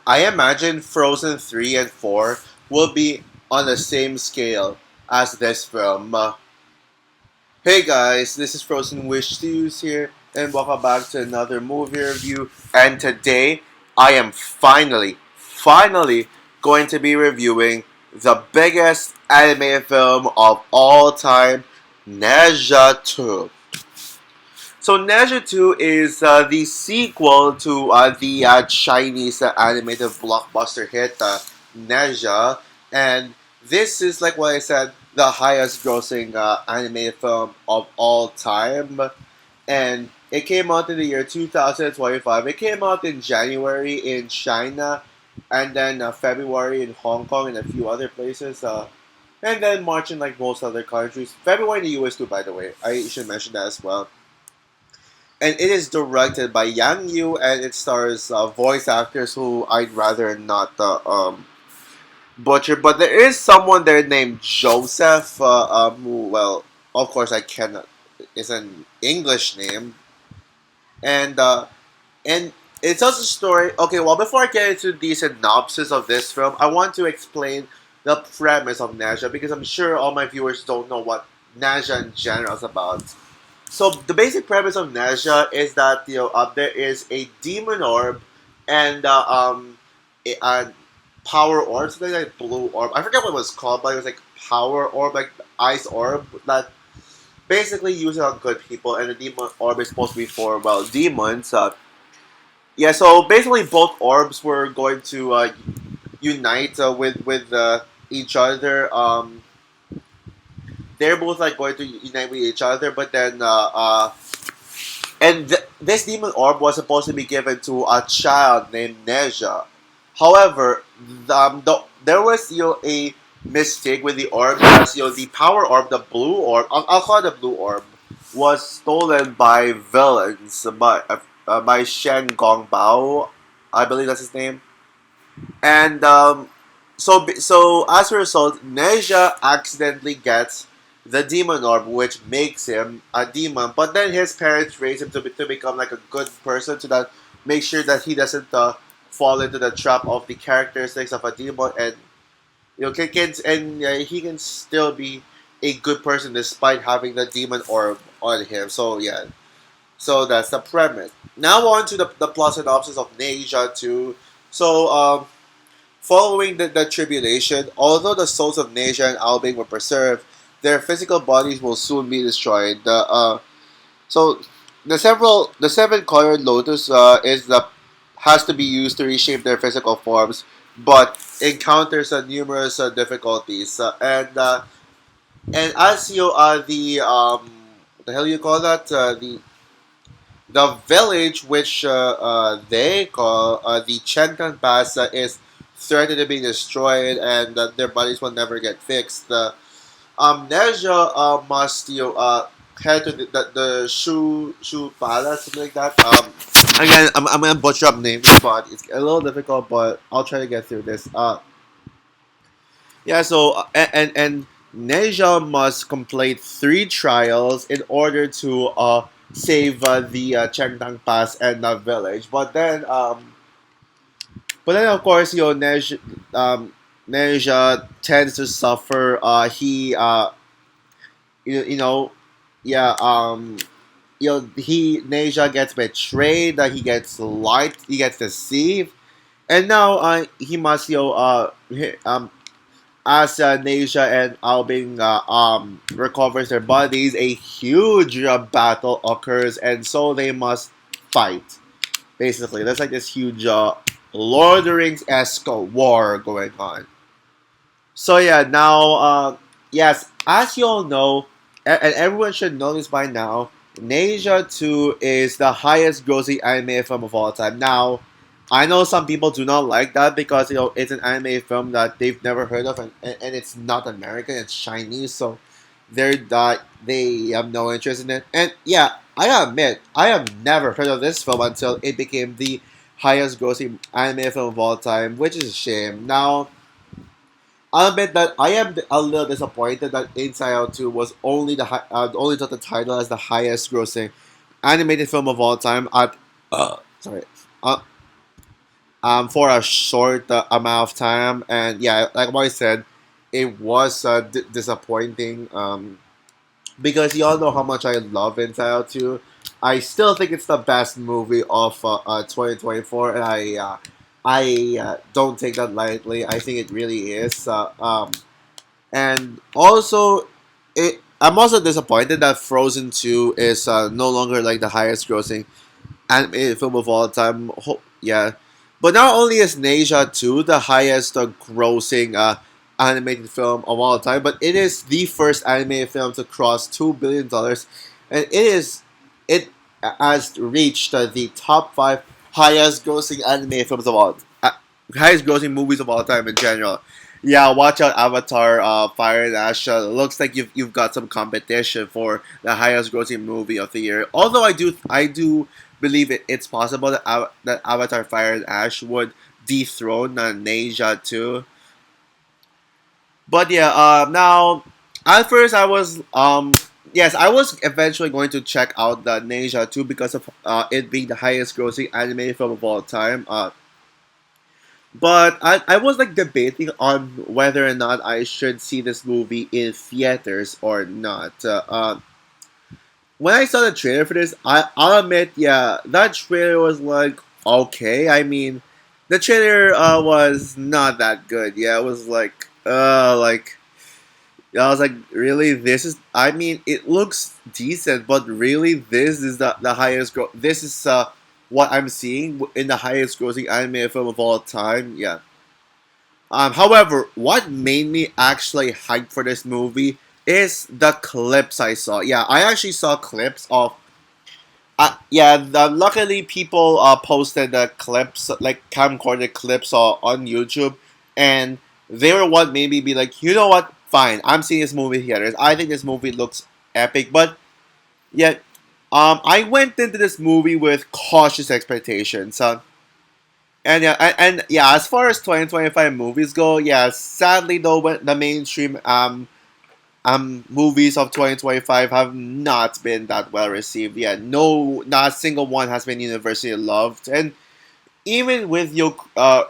I imagine Frozen 3 and 4 will be on the same scale as this film. Hey guys, this is Frozen Wish Studios here, and welcome back to another movie review. And today, I am finally going to be reviewing the biggest anime film of all time, Neja 2. So Neja 2 is the sequel to the Chinese animated blockbuster hit Neja, and this is like what I said, the highest grossing animated film of all time, and it came out in the year 2025. It came out in January in China, and then February in Hong Kong and a few other places. And then March in like most other countries. February in the US too, by the way. I should mention that as well, and it is directed by Yang Yu, and it stars voice actors who I'd rather not butcher. But there is someone there named Joseph, who, well, of course I cannot. Is an English name, and and it tells a story. Okay, well, before I get into the synopsis of this film, I want to explain the premise of Naja because I'm sure all my viewers don't know what Naja in general is about. So the basic premise of Naja is that there is a demon orb and a power orb, something like blue orb. I forget what it was called, but it was like power orb, like ice orb that basically uses on good people, and the demon orb is supposed to be for demons. Yeah, so basically both orbs were going to unite with each other. They're both like going to unite with each other, but then this demon orb was supposed to be given to a child named Neja. However, there was a mistake with the orb because the power orb, the blue orb, I'll call it the blue orb, was stolen by villains by Shen Gongbao, I believe that's his name, and so as a result, Neja accidentally gets the demon orb, which makes him a demon. But then his parents raise him to become like a good person, to that make sure that he doesn't fall into the trap of the characteristics of a demon, and kids, and he can still be a good person despite having the demon orb on him. So yeah, so that's the premise. Now on to the plot synopsis of Neja 2. So following the tribulation, although the souls of Neja and Albing were preserved, their physical bodies will soon be destroyed. So the seven colored lotus has to be used to reshape their physical forms, but encounters numerous difficulties. And as the hell you call that, the village which they call the Chenkan Pass is threatened to be destroyed, and their bodies will never get fixed. Neja must head to the Shu Palace, something like that. Again, I'm gonna butcher up names, but it's a little difficult, but I'll try to get through this. Yeah. So and Neja must complete 3 trials in order to save the Chengtang Pass and the village. But then of course Neja tends to suffer. He you know yeah he Neja gets betrayed. He gets lied. He gets deceived, and now he must as Neja and Albing recovers their bodies, a huge battle occurs, and so they must fight. Basically, there's like this huge Lord of the Rings esque war going on. So yeah, now yes, as you all know, and everyone should know this by now, Neja 2 is the highest grossing anime film of all time. Now, I know some people do not like that because it's an anime film that they've never heard of, and it's not American, it's Chinese, so they have no interest in it. And yeah, I admit I have never heard of this film until it became the highest grossing anime film of all time, which is a shame. Now, I'll admit that I am a little disappointed that Inside Out 2 was only got the title as the highest grossing animated film of all time at sorry uh, for a short amount of time. And yeah, like what I said, it was disappointing because y'all know how much I love Inside Out 2. I still think it's the best movie of 2024, and I don't take that lightly. I think it really is. And also, I'm also disappointed that Frozen 2 is no longer like the highest grossing animated film of all time. Yeah, but not only is Neja 2 the highest grossing animated film of all time, but it is the first animated film to cross $2 billion, and it has reached the top five highest grossing animated films of all highest grossing movies of all time in general. Yeah, watch out, Avatar, Fire and Ash. Looks like you've got some competition for the highest grossing movie of the year. Although I do believe it's possible that that Avatar, Fire and Ash would dethrone Neja too. But yeah, now at first I was yes, I was eventually going to check out the Neja too because of it being the highest grossing animated film of all time. But I was like debating on whether or not I should see this movie in theaters or not. When I saw the trailer for this, I'll admit, yeah, that trailer was like okay. I mean, the trailer was not that good. Yeah, it was like I was like, really, this is. I mean, it looks decent, but really, this is the highest. This is what I'm seeing in the highest grossing animated film of all time. Yeah. However, what made me actually hyped for this movie is the clips I saw. Yeah, I actually saw clips of. Yeah, luckily people posted the clips, like camcorder clips on YouTube, and they were what made me be like, you know what, fine, I'm seeing this movie theaters. I think this movie looks epic, but yet, I went into this movie with cautious expectations. And yeah, and yeah, as far as 2025 movies go, yeah, sadly though, when the mainstream movies of 2025 have not been that well received. Yeah, no, not a single one has been universally loved, and even with your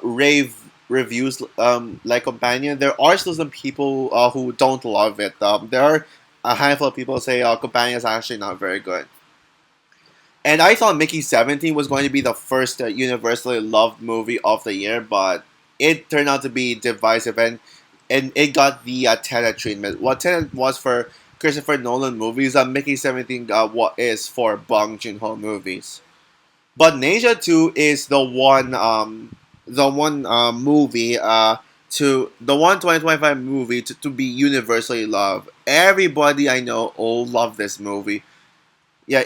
rave reviews like Companion, there are still some people who don't love it. There are a handful of people say Companion is actually not very good. And I thought Mickey 17 was going to be the first universally loved movie of the year, but it turned out to be divisive, and it got the Tenet treatment. What Tenet was for Christopher Nolan movies, Mickey 17 what is for Bong Joon-ho movies. But Neja 2 is the one movie to the one 2025 movie to be universally loved. Everybody I know all love this movie. Yeah,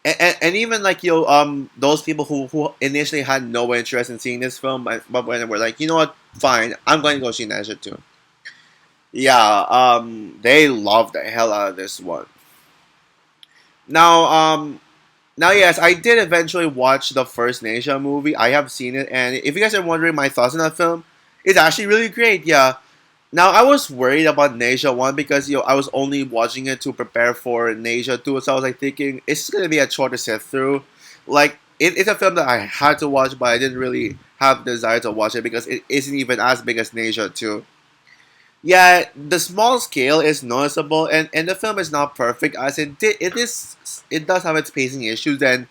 and even like those people who initially had no interest in seeing this film, but when they were like, you know what, fine, I'm going to go see Neja 2. Yeah, they love the hell out of this one. Now, yes, I did eventually watch the first Neja movie. I have seen it, and if you guys are wondering my thoughts on that film, it's actually really great. Yeah. Now I was worried about Neja 1 because I was only watching it to prepare for Neja 2, so I was like thinking it's gonna be a chore to sit through. Like it's a film that I had to watch, but I didn't really have the desire to watch it because it isn't even as big as Neja 2. Yeah, the small scale is noticeable, and the film is not perfect as it does have its pacing issues, and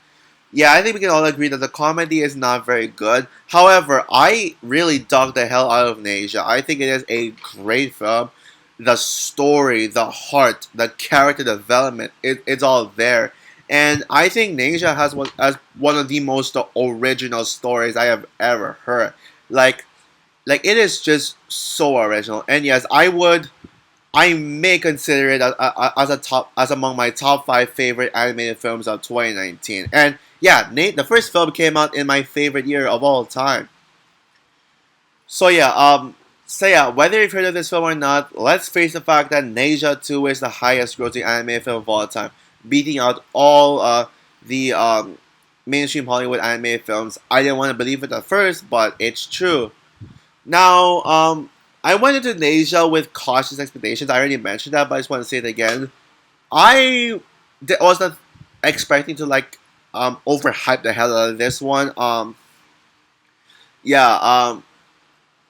yeah, I think we can all agree that the comedy is not very good. However, I really dug the hell out of Neja. I think it is a great film. The story, the heart, the character development, it's all there. And I think Neja has one of the most original stories I have ever heard. Like, it is just so original. And yes, I may consider it as among my top five favorite animated films of 2019. And yeah, Nate, the first film came out in my favorite year of all time. So yeah, whether you've heard of this film or not, let's face the fact that Neja 2 is the highest grossing animated film of all time, beating out all the mainstream Hollywood animated films. I didn't want to believe it at first, but it's true. Now, I went into Neja with cautious expectations. I already mentioned that, but I just want to say it again. Was not expecting to like overhype the hell out of this one. Yeah.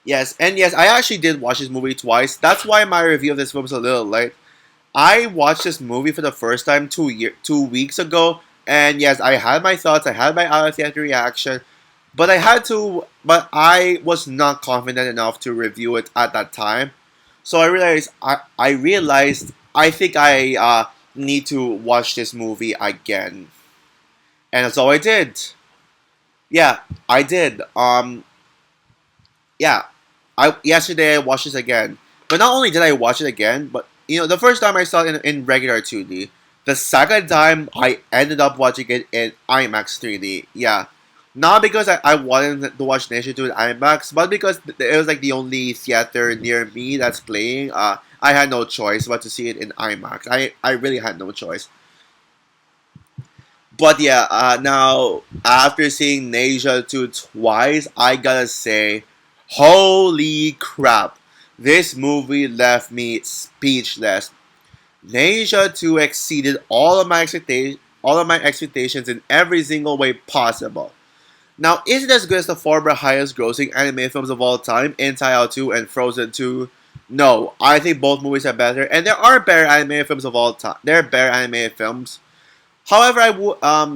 Yes, and yes, I actually did watch this movie twice. That's why my review of this film is a little late. I watched this movie for the first time 2 weeks ago, and yes, I had my thoughts. I had my out of theater reaction, but I was not confident enough to review it at that time. So I realized I think I need to watch this movie again, and so I did. Yeah, I did. Yeah, I yesterday I watched this again. But not only did I watch it again, but the first time I saw it in regular 2D. The second time I ended up watching it in IMAX 3D. Yeah. Not because I wanted to watch Nation 2 in IMAX, but because it was like the only theater near me that's playing. I had no choice but to see it in IMAX. I really had no choice. But yeah, now after seeing Nasia 2 twice, I gotta say, holy crap. This movie left me speechless. Nasia 2 exceeded all of my expectations in every single way possible. Now, is it as good as the former highest grossing anime films of all time, Inside Out 2 and Frozen 2? No, I think both movies are better, and there are better anime films of all time. There are better anime films. However,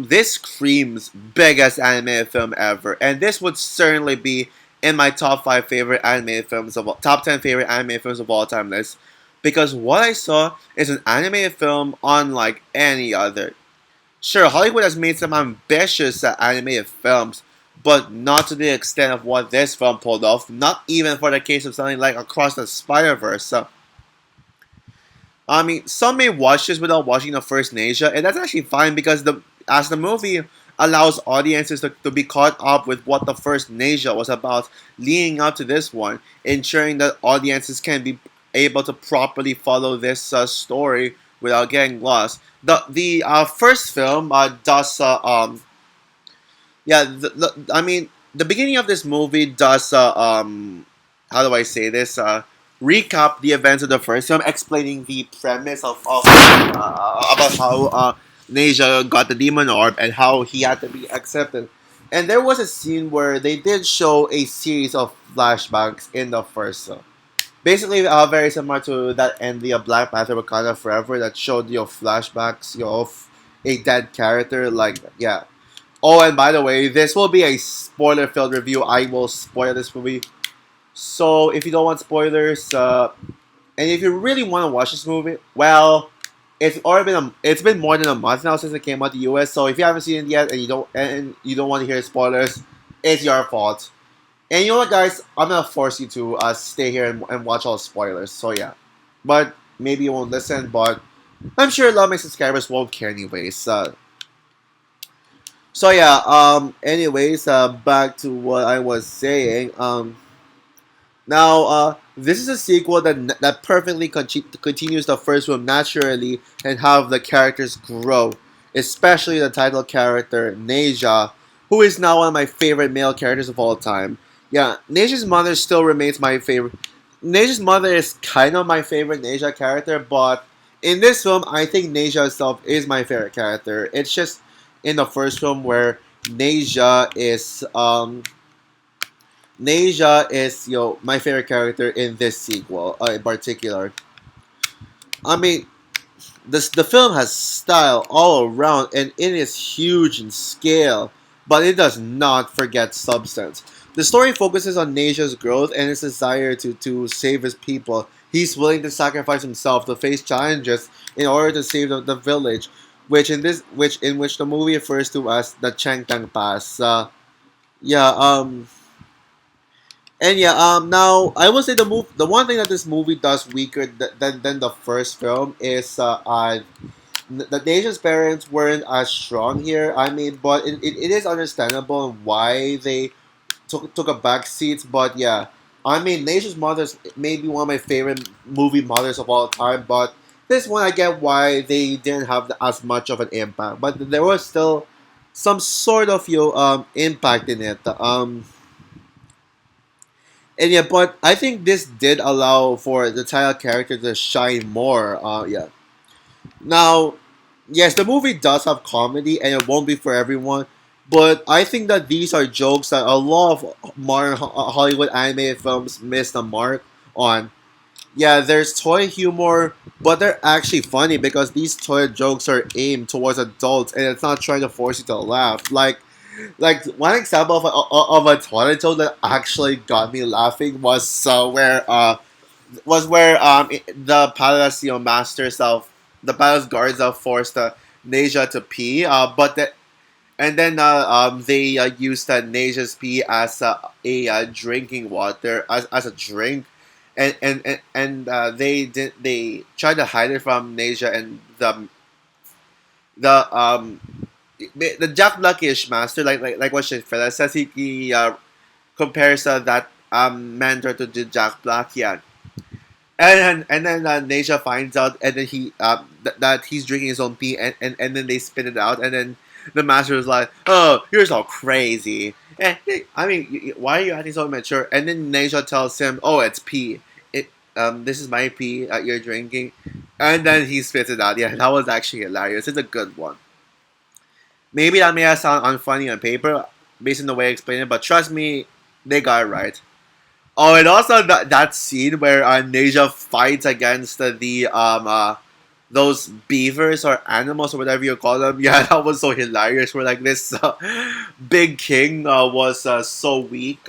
this screams biggest anime film ever, and this would certainly be in my top 10 favorite anime films of all time list, because what I saw is an anime film unlike any other. Sure, Hollywood has made some ambitious animated films, but not to the extent of what this film pulled off. Not even for the case of something like Across the Spider Verse. So I mean, some may watch this without watching the first Nasia, and that's actually fine because the movie allows audiences to be caught up with what the first Nasia was about leading up to this one, ensuring that audiences can be able to properly follow this story without getting lost. The first film does yeah I mean the beginning of this movie does how do I say this recap the events of the first film, explaining the premise of about how Nasia got the demon orb and how he had to be accepted. And there was a scene where they did show a series of flashbacks in the first film. Basically, very similar to that and the Black Panther Wakanda Forever that showed flashbacks of a dead character. Like, yeah. Oh, and by the way, this will be a spoiler-filled review. I will spoil this movie. So if you don't want spoilers, and if you really want to watch this movie, well, it's been more than a month now since it came out to the US. So if you haven't seen it yet and you don't want to hear spoilers, it's your fault. And you know what, guys? I'm gonna force you to stay here and watch all the spoilers. So yeah, but maybe you won't listen. But I'm sure a lot of my subscribers won't care anyways. So yeah. Anyways, back to what I was saying. Now, this is a sequel that perfectly continues the first one naturally and have the characters grow, especially the title character Neja, who is now one of my favorite male characters of all time. Yeah, Neja's mother still remains my favorite. Neja's mother is kind of my favorite Neja character, but in this film, I think Neja herself is my favorite character. It's just in the first film where Neja is Neja is my favorite character in this sequel in particular. I mean, the film has style all around and it is huge in scale, but it does not forget substance. The story focuses on Neja's growth and his desire to save his people. He's willing to sacrifice himself to face challenges in order to save the village, in which the movie refers to as the Chengtang Pass. Yeah, and yeah, now I will say the one thing that this movie does weaker than the first film is the Asian's parents weren't as strong here. I mean, but it is understandable why they took a back seat. But yeah, I mean, Nature's Mothers may be one of my favorite movie mothers of all time. But this one, I get why they didn't have as much of an impact. But there was still some sort of impact in it. And yeah, but I think this did allow for the title character to shine more. Yeah. Now, yes, the movie does have comedy, and it won't be for everyone. But I think that these are jokes that a lot of modern Hollywood animated films miss the mark on. Yeah, there's toy humor, but they're actually funny because these toy jokes are aimed towards adults and it's not trying to force you to laugh. Like one example of a toilet joke that actually got me laughing was where the palace masters of the palace guards forced Nasia to pee, and then they used Nasia's pee as drinking water as a drink, and they tried to hide it from Nasia, and the the Jack Blackish master, like what Fela says, he compares that mentor to the Jack Black, yeah. And then Nasia finds out, and then that he's drinking his own pee, and then they spit it out, and then the master was like, "Oh, you're so crazy." I mean, why are you acting so mature? And then Nasia tells him, "Oh, it's pee. This is my pee that you're drinking," and then he spits it out. Yeah, that was actually hilarious. It's a good one. Maybe that may sound unfunny on paper, based on the way I explained it, but trust me, they got it right. Oh, and also that scene where Nasia fights against those beavers or animals or whatever you call them. Yeah, that was so hilarious. Where like this big king was so weak.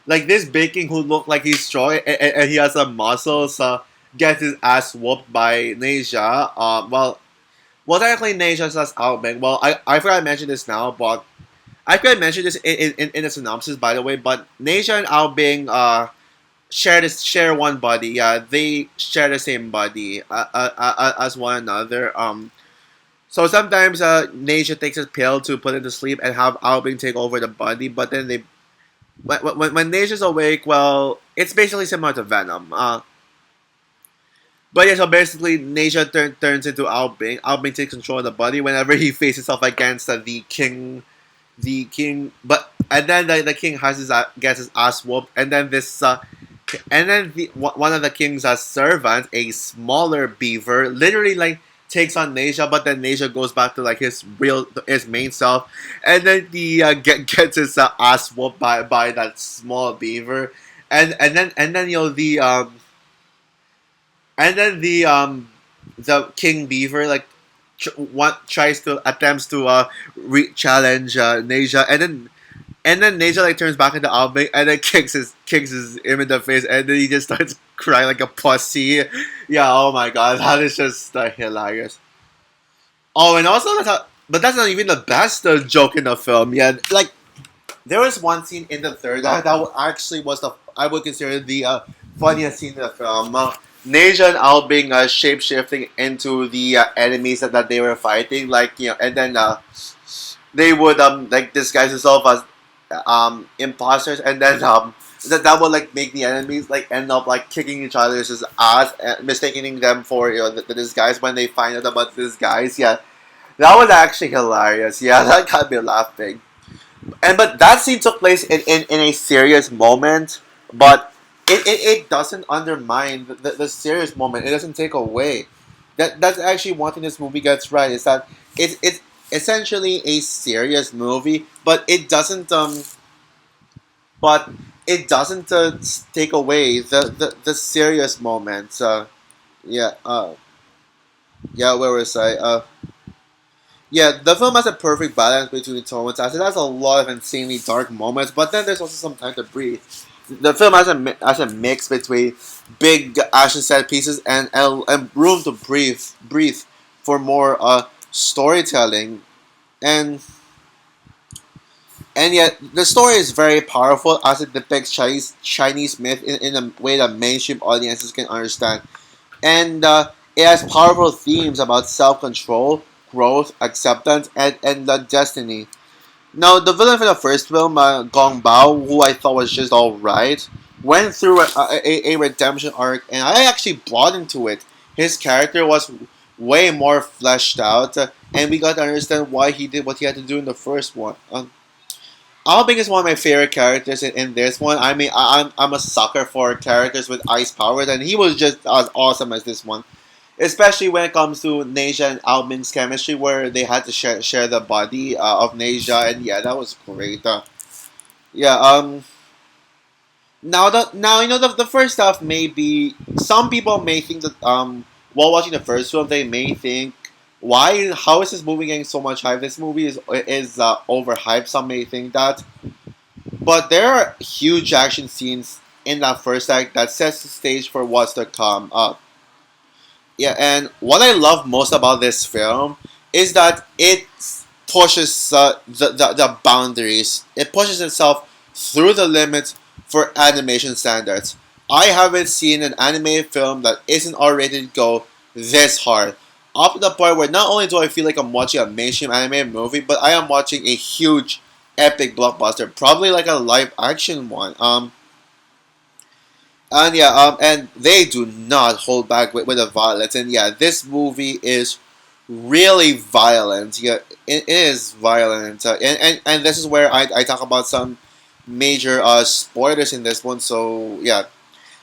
Like this big king who looked like he's strong and he has some muscles. Gets his ass whooped by Nasia. Well, technically Nasia's as Outback. Well, I forgot to mention this now, but I could mention this in the synopsis, by the way. But Nasia and Ao Bing share one body. Yeah, they share the same body as one another. So sometimes Nasia takes a pill to put it to sleep and have Ao Bing take over the body. But then when Nasia's awake, well, it's basically similar to Venom. But yeah, so basically, Nasia turns into Ao Bing. Ao Bing takes control of the body whenever he faces off against the king, but and then the king gets his ass whooped, and then one of the king's servants, a smaller beaver, literally like takes on Nasia, but then Nasia goes back to like his main self, and then he gets his ass whooped by that small beaver, and then the king beaver like tries to attempts to challenge Nasia, and then Nasia like turns back into Albing and then kicks him in the face, and then he just starts crying like a pussy. Yeah, oh my god, that is just hilarious. Oh, and also but that's not even the best joke in the film. Yeah, like there was one scene in the third that actually was the I would consider the funniest scene in the film. Nasia and Albing shape shifting into the enemies that they were fighting, like and then they would like disguise themselves as imposters, and then that would like make the enemies like end up like kicking each other's ass, mistaking them for the disguise when they find out about the disguise. Yeah, that was actually hilarious. Yeah, that got me laughing. But that scene took place in a serious moment, but it doesn't undermine the serious moment. It doesn't take away. That's actually one thing this movie gets right, is that it's essentially a serious movie, but it doesn't take away the serious moments. Yeah, yeah. Where was I? Yeah, the film has a perfect balance between tones, as it has a lot of insanely dark moments, but then there's also some time to breathe. The film has a mix between big action set pieces and room to breathe for more storytelling, and and yet the story is very powerful as it depicts Chinese myth in a way that mainstream audiences can understand, and it has powerful themes about self control, growth, acceptance, and the destiny. Now, the villain for the first film, Gong Bao, who I thought was just alright, went through a redemption arc, and I actually bought into it. His character was way more fleshed out, and we got to understand why he did what he had to do in the first one. Ao Bing is one of my favorite characters in this one. I mean, I'm a sucker for characters with ice powers, and he was just as awesome as this one. especially when it comes to Neja and Almin's chemistry, where they had to share the body of Neja, and yeah, that was great. Yeah. Now you know the first half may be, some people may think that while watching the first film they may think, why, how is this movie getting so much hype? This movie is overhyped. Some may think that, but there are huge action scenes in that first act that sets the stage for what's to come. Yeah, and what I love most about this film is that it pushes the boundaries. It pushes itself through the limits for animation standards. I haven't seen an animated film that isn't R-rated go this hard. Up to the point where not only do I feel like I'm watching a mainstream animated movie, but I am watching a huge, epic blockbuster, probably like a live action one. And yeah, and they do not hold back with the violence. And yeah, this movie is really violent. Yeah, it is violent. And this is where I talk about some major spoilers in this one. So yeah,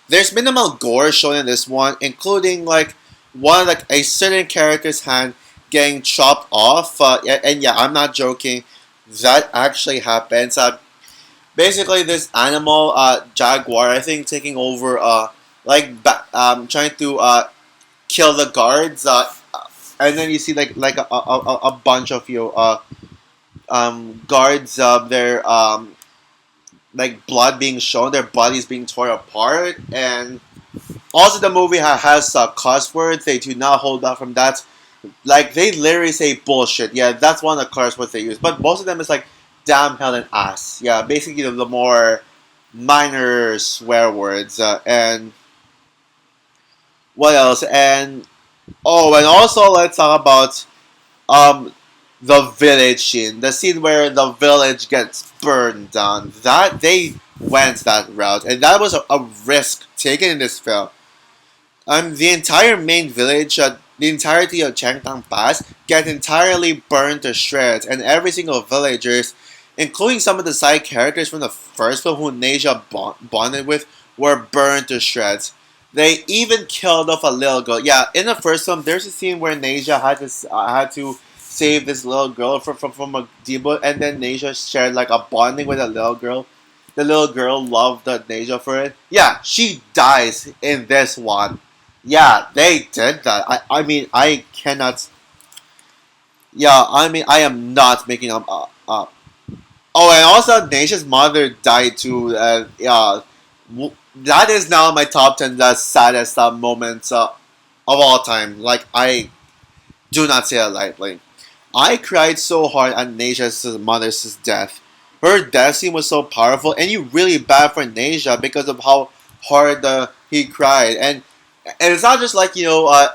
there's minimal gore shown in this one, including like like a certain character's hand getting chopped off. And yeah, I'm not joking. That actually happens. Basically this animal, jaguar, I think, taking over, trying to kill the guards, and then you see like a bunch of guards, their like blood being shown, their bodies being torn apart. And also the movie has cuss words. They do not hold back from that. Like, they literally say bullshit. Yeah, that's one of the curse words they use. But most of them is like damn, hell, and ass. Yeah, basically the more minor swear words. And what else? And oh, and also let's talk about um the village scene. The scene where the village gets burned down. That they went that route, and that was a risk taken in this film. The entire main village, the entirety of Changtang Pass, get entirely burned to shreds, and every single villagers, including some of the side characters from the first film who Neja bonded with, were burned to shreds. They even killed off a little girl. Yeah, in the first film, there's a scene where Neja had to save this little girl from a demon, and then Neja shared like a bonding with a little girl. The little girl loved the Neja for it. Yeah, she dies in this one. Yeah, they did that. I mean, I cannot. Yeah, I mean, I am not making up. Oh, and also, Neja's mother died too. Yeah, that is now my top 10 the saddest moments of all time. Like, I do not say it lightly. I cried so hard at Neja's mother's death. Her death scene was so powerful, and you really bad for Neja because of how hard he cried. And it's not just like,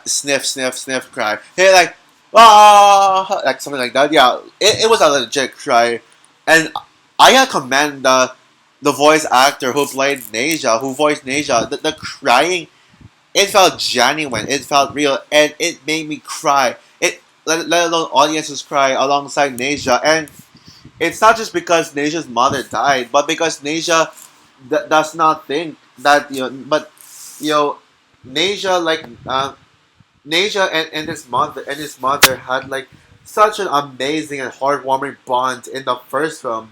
sniff, sniff, sniff cry. Hey, like, like something like that. Yeah, it was a legit cry. And I gotta commend the voice actor who played Neja, who voiced Neja. The crying, it felt genuine, it felt real, and it made me cry. Let alone audiences cry alongside Neja. And it's not just because Neja's mother died, but because Neja does not think that, you know, Neja, Neja and his mother had like such an amazing and heartwarming bond in the first film.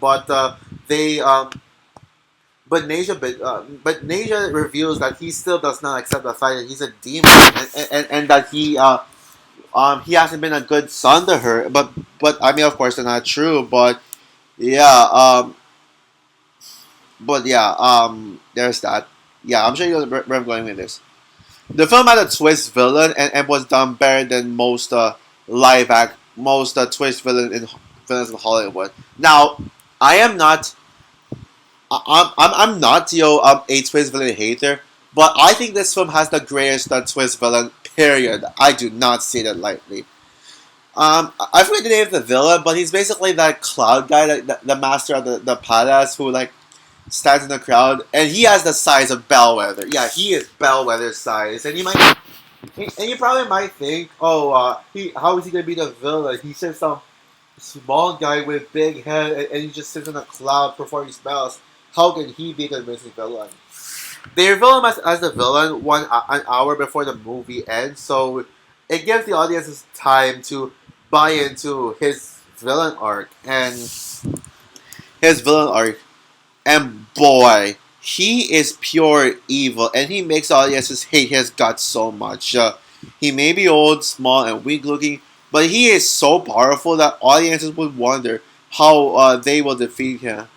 They but Neja reveals that he still does not accept the fact that he's a demon, and that he hasn't been a good son to her. But I mean, of course, they're not true. Yeah, um, there's that. Yeah, I'm sure you know where I'm going with this. The film had a twist villain, and was done better than most most twist villains in Hollywood. Now, I am not I'm not a twist villain hater, but I think this film has the greatest twist villain. Period. I do not say that lightly. I forget the name of the villain, but he's basically that cloud guy, the master of the palace, who like stands in the crowd, and he has the size of Bellwether. Yeah, he is Bellwether size, and you probably might think, oh, how is he gonna be the villain? He's just some small guy with big head, and he just sits in a cloud performing spells. How can he be a convincing villain? They reveal him as the villain an hour before the movie ends, so it gives the audiences time to buy into his villain arc, and boy, he is pure evil, and he makes audiences hate his guts so much. He may be old, small, and weak looking, but he is so powerful that audiences would wonder how they will defeat him.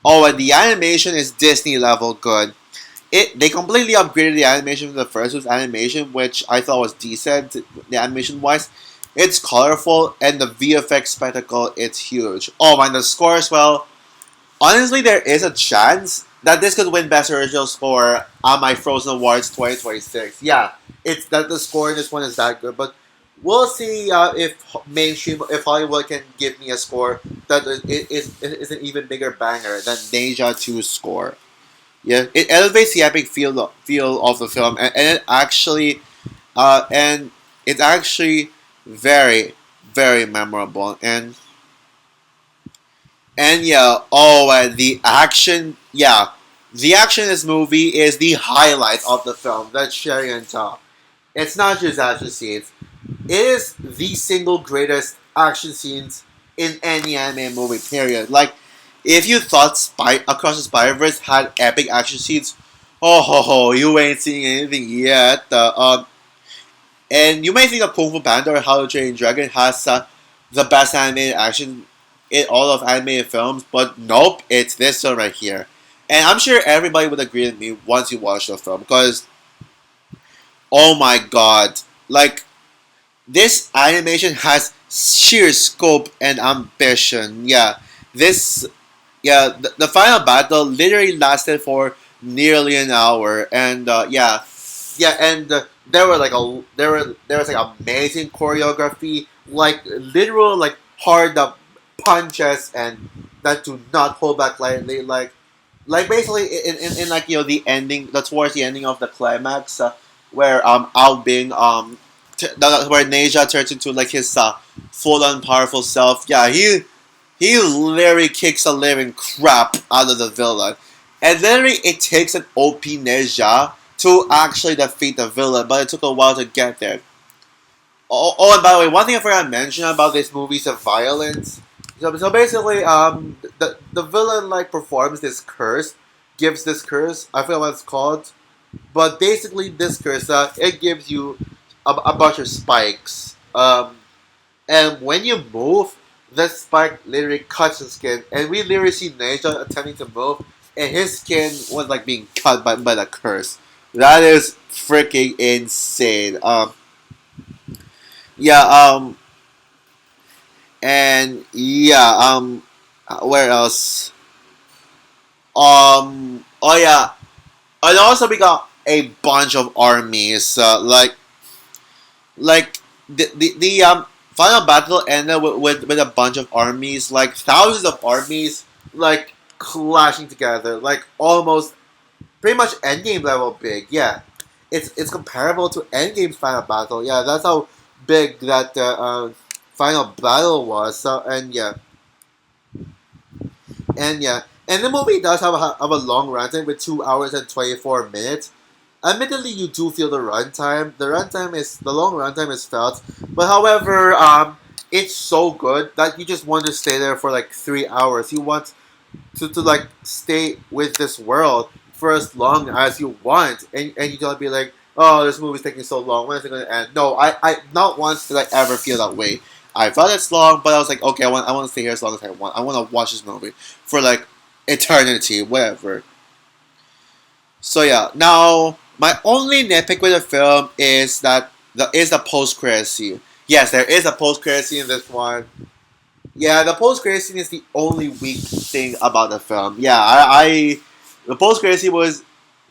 Oh, and the animation is Disney level good. They completely upgraded the animation from the first was animation, which I thought was decent, the animation wise. It's colorful, and the VFX spectacle, it's huge. Oh man, the score as well. Honestly, there is a chance that this could win Best Original Score on my Frozen Awards 2026. Yeah, it's that the score in this one is that good, but we'll see if Hollywood can give me a score that is an even bigger banger than Deja 2's score. Yeah, it elevates the epic feel of the film, and and it's actually very very memorable, and yeah, oh, and the action, yeah, the action in this movie is the highlight of the film. That's cherry on top. It's not just action scenes; it is the single greatest action scenes in any anime movie. Period. Like, if you thought Across the Spider Verse had epic action scenes, oh ho ho, you ain't seeing anything yet. And you may think that Kung Fu Panda or How to Train Your Dragon has the best animated action in all of animated films, but nope, it's this one right here. And I'm sure everybody would agree with me once you watch the film, because oh my god, like, this animation has sheer scope and ambition. Yeah, this the final battle literally lasted for nearly an hour, and there was like amazing choreography, like literal like hard up punches and that do not hold back lightly, like basically in like the ending, the towards the ending of the climax, where Albing where Neja turns into like his full on powerful self. Yeah, he literally kicks the living crap out of the villain. And literally, it takes an OP Neja to actually defeat the villain, but it took a while to get there. Oh, and by the way, one thing I forgot to mention about this movie is the violence. So basically, the villain like performs this curse, gives this curse. I forget what it's called, but basically, this curse it gives you a bunch of spikes. And when you move, the spike literally cuts his skin, and we literally see Neja attempting to move, and his skin was like being cut by the curse. That is freaking insane. Yeah. And yeah. Where else? Oh yeah. And also we got a bunch of armies. Like the final battle ended with a bunch of armies, like thousands of armies, like clashing together, like almost pretty much endgame level big. Yeah, it's comparable to Endgame's final battle. Yeah, that's how big that final battle was. So and the movie does have a long runtime with 2 hours and 24 minutes. Admittedly, you do feel the runtime. The long runtime is felt, but however, it's so good that you just want to stay there for like 3 hours. You want to like stay with this world for as long as you want, and you don't be like, oh, this movie's taking so long. When is it going to end? No, I not once did I ever feel that way. I felt it's long, but I was like, okay, I want to stay here as long as I want. I want to watch this movie for like eternity, whatever. So yeah, now my only nitpick with the film is that the post credit scene. Yes, there is a post credit scene in this one. Yeah, the post credit scene is the only weak thing about the film. Yeah, the post credit scene was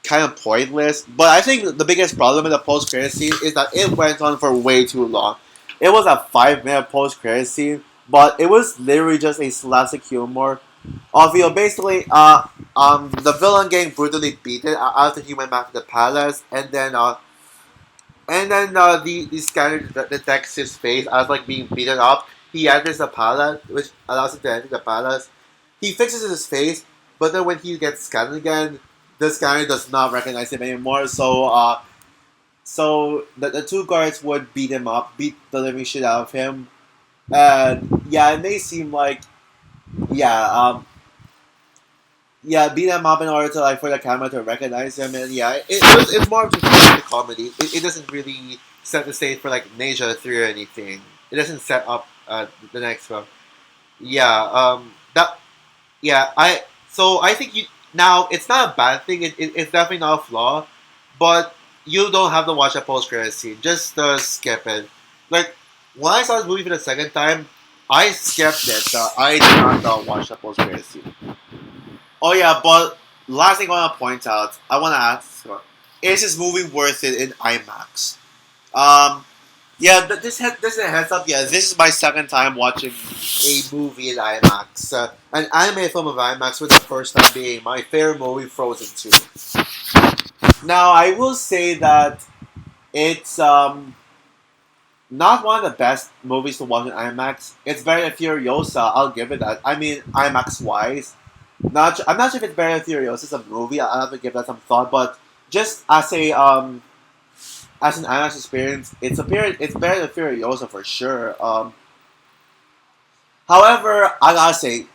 kind of pointless, but I think the biggest problem with the post credit scene is that it went on for way too long. It was a 5 minute post credit scene, but it was literally just a slapstick humor of basically the villain getting brutally beaten after he went back to the palace, and then the scanner detects his face as like being beaten up. He enters the palace, which allows him to enter the palace. He fixes his face, but then when he gets scanned again, the scanner does not recognize him anymore. So the two guards would beat him up, beat the living shit out of him, and yeah, it may seem like yeah, yeah, beat him up in order to like for the camera to recognize him, and yeah, it's more of just the comedy. It doesn't really set the stage for like Ninja 3 or anything. It doesn't set up the next one. Yeah, that yeah, I think you now it's not a bad thing. It's definitely not a flaw, but you don't have to watch a post credit scene. Just skip it. Like when I saw this movie for the second time, I skipped it. I did not watch the post credit scene. Oh yeah, but last thing I want to point out, I want to ask: is this movie worth it in IMAX? Um, yeah, this is a heads up. Yeah, this is my second time watching a movie in IMAX. An anime film of IMAX, with the first time being my favorite movie, Frozen 2. Now, I will say that it's not one of the best movies to watch in IMAX. It's better than Furiosa. I'll give it that. I mean, IMAX wise, I'm not sure if it's better than Furiosa as a movie. I'll have to give that some thought. But just as an IMAX experience, it's better than Furiosa for sure. However, I gotta say,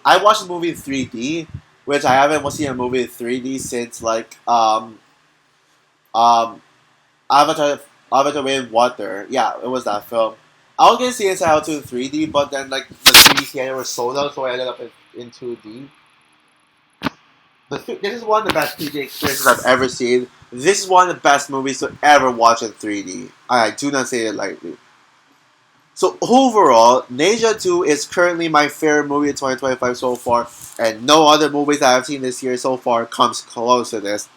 I watched the movie in 3D, which I haven't seen a movie in 3D since like um Avatar Avatar Way in Water. Yeah, it was that film. I was gonna see Inside Out 2 in 3D, but then like the 3D theater was sold out, so I ended up in 2D. This is one of the best 3D experiences I've ever seen. This is one of the best movies to ever watch in 3D. I do not say it lightly. So overall, Ninja 2 is currently my favorite movie of 2025 so far, and no other movies that I've seen this year so far comes close to this.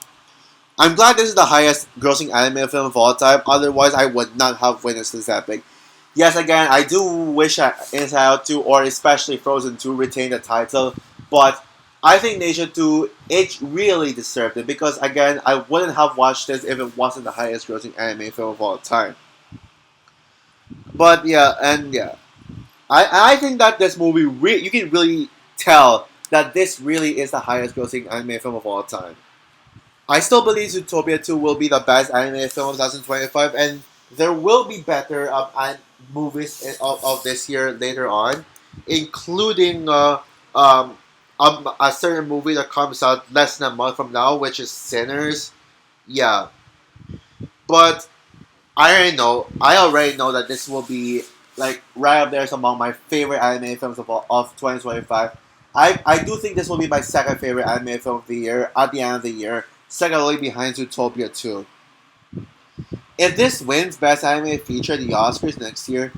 I'm glad this is the highest grossing anime film of all time, otherwise I would not have witnessed this epic. Yes, again, I do wish Inside Out 2 or especially Frozen 2 retained the title, but I think Ninja 2, it really deserved it because, again, I wouldn't have watched this if it wasn't the highest grossing anime film of all time. But yeah, and yeah, I think that this movie, you can really tell that this really is the highest grossing anime film of all time. I still believe Zootopia 2 will be the best anime film of 2025, and there will be better movies of this year later on, including a certain movie that comes out less than a month from now, which is Sinners. Yeah, but I already know that this will be like right up there as among my favorite anime films of 2025. I do think this will be my second favorite anime film of the year at the end of the year, second only behind Zootopia 2. If this wins Best Anime Feature at the Oscars next year,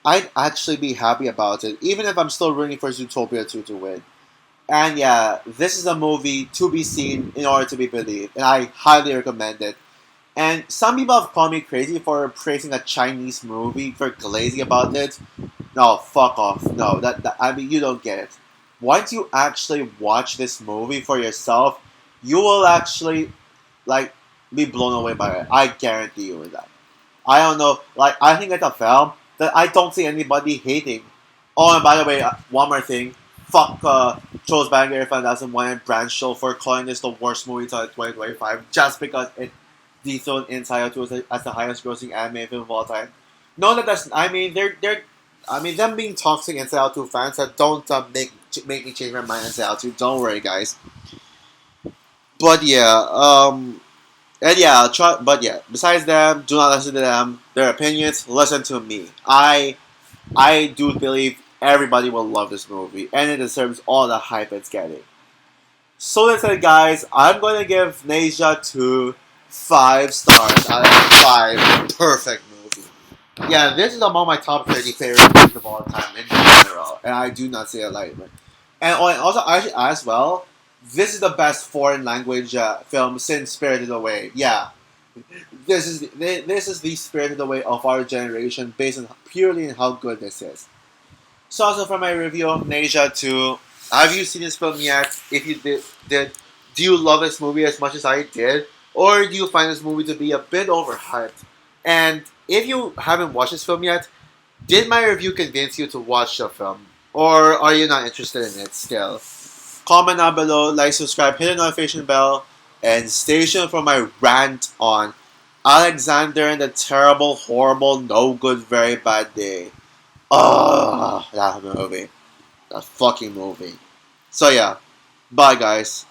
I'd actually be happy about it, even if I'm still rooting for Zootopia 2 to win. And yeah, this is a movie to be seen in order to be believed, and I highly recommend it. And some people have called me crazy for praising a Chinese movie, for glazing about it. No, fuck off. No, that I mean, you don't get it. Once you actually watch this movie for yourself, you will actually like be blown away by it. I guarantee you that. I don't know. Like I think it's a film that I don't see anybody hating. Oh, and by the way, one more thing. Fuck Charles Banger 5001 and Branchel for calling this the worst movie of 2025 just because it dethroned Inside Out 2 as the highest grossing anime film of all time. No, that's. I mean, they're. I mean, them being toxic Inside Out 2 fans that don't make me change my mind Inside Out 2. Don't worry, guys. But yeah, and yeah, try. But yeah, besides them, do not listen to them. Their opinions, listen to me. I do believe everybody will love this movie, and it deserves all the hype it's getting. So that's it, guys. I'm going to give Neja 2 5 stars out of 5. Perfect movie. Yeah, this is among my top 30 favorite movies of all time in general, and I do not say it lightly. And also, as well, this is the best foreign language film since Spirited Away. Yeah, this is the Spirited Away of our generation, based on purely on how good this is. So also for my review of Neja 2, have you seen this film yet? If you did, do you love this movie as much as I did? Or do you find this movie to be a bit overhyped? And if you haven't watched this film yet, did my review convince you to watch the film? Or are you not interested in it still? Comment down below, like, subscribe, hit the notification bell, and stay tuned for my rant on Alexander and the Terrible, Horrible, No Good, Very Bad Day. Oh, that movie. That fucking movie. So yeah, bye guys.